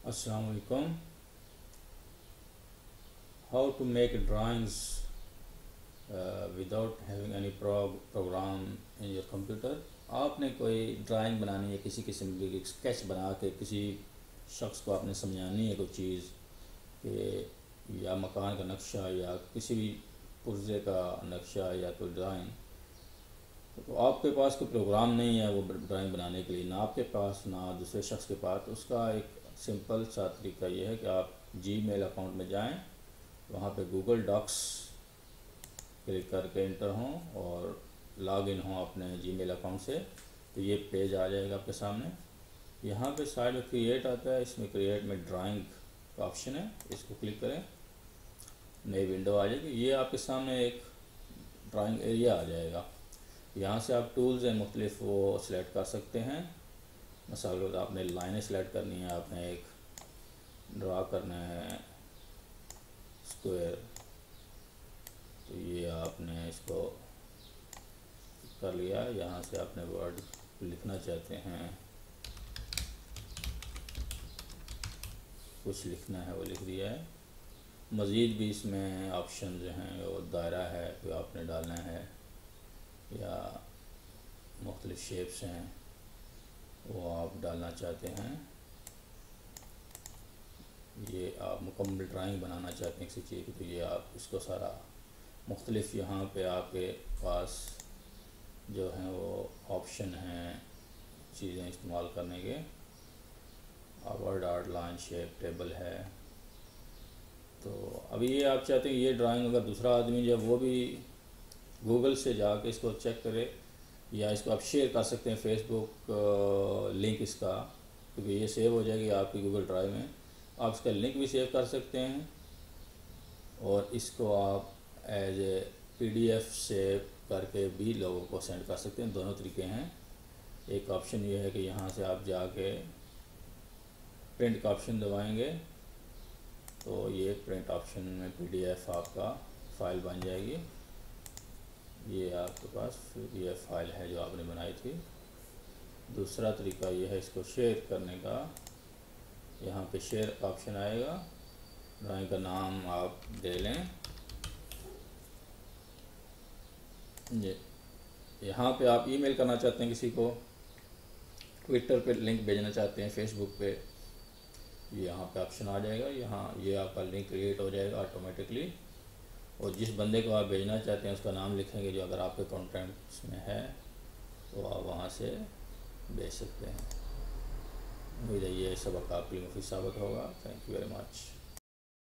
Assalamu alaikum. How to make drawings without having any program in your computer. आपने कोई drawing बनानी है, किसी किस्म की स्केच बना के किसी शख्स को आपने समझानी है कोई चीज़ कि या मकान का नक्शा या किसी भी पुर्जे का नक्शा या कोई ड्राइंग, तो आपके पास कोई प्रोग्राम नहीं है वो ड्राइंग बनाने के लिए, ना आपके पास ना दूसरे शख्स के पास। तो उसका एक सिंपल सा तरीका ये है कि आप जीमेल अकाउंट में जाएं, वहाँ पे गूगल डॉक्स क्लिक करके इंटर हों और लॉगिन हों अपने जीमेल अकाउंट से, तो ये पेज आ जाएगा आपके सामने। यहाँ पे साइड में क्रिएट आता है, इसमें क्रिएट में ड्राइंग का ऑप्शन है, इसको क्लिक करें, नई विंडो आ जाएगी। ये आपके सामने एक ड्राइंग एरिया आ जाएगा। यहाँ से आप टूल्स हैं मुख्तलिफ वो सिलेक्ट कर सकते हैं। मसाल आपने लाइनें सेलेक्ट करनी है, आपने एक ड्रा करना है स्क्वायर, तो ये आपने इसको कर लिया। यहाँ से आपने वर्ड लिखना चाहते हैं, कुछ लिखना है वो लिख दिया है। मज़ीद भी इसमें ऑप्शन जो हैं वो दायरा है जो आपने डालना है, या मुख्तलिफ शेप्स हैं वो आप डालना चाहते हैं। ये आप मुकम्मल ड्राइंग बनाना चाहते हैं किसी चीज़ की, तो ये आप इसको सारा मुख्तलिफ यहाँ पे आपके पास जो हैं वो ऑप्शन हैं चीज़ें इस्तेमाल करने के। Word art, line, shape, table है। तो अभी ये आप चाहते हैं ये ड्राइंग अगर दूसरा आदमी जब वो भी गूगल से जाके इसको चेक करे, या इसको आप शेयर कर सकते हैं फेसबुक लिंक इसका, क्योंकि ये सेव हो जाएगी आपकी गूगल ड्राइव में। आप इसका लिंक भी सेव कर सकते हैं और इसको आप एज ए PDF सेव करके भी लोगों को सेंड कर सकते हैं। दोनों तरीके हैं। एक ऑप्शन ये है कि यहाँ से आप जाके प्रिंट का ऑप्शन दबाएंगे तो ये प्रिंट ऑप्शन में PDF आपका फ़ाइल बन जाएगी। ये आपके पास PDF फाइल है जो आपने बनाई थी। दूसरा तरीका ये है इसको शेयर करने का। यहाँ पे शेयर ऑप्शन आएगा, ड्राइंग का नाम आप दे लें। ये यहाँ पे आप ईमेल करना चाहते हैं किसी को, ट्विटर पे लिंक भेजना चाहते हैं, फेसबुक पे, यहाँ पे ऑप्शन आ जाएगा। यहाँ ये आपका लिंक क्रिएट हो जाएगा ऑटोमेटिकली, और जिस बंदे को आप भेजना चाहते हैं उसका नाम लिखेंगे जो अगर आपके कॉन्टैक्ट्स में है, तो आप वहाँ से भेज सकते हैं। उम्मीद है ये सबक आपके लिए मुफीद साबित होगा। Thank you very much.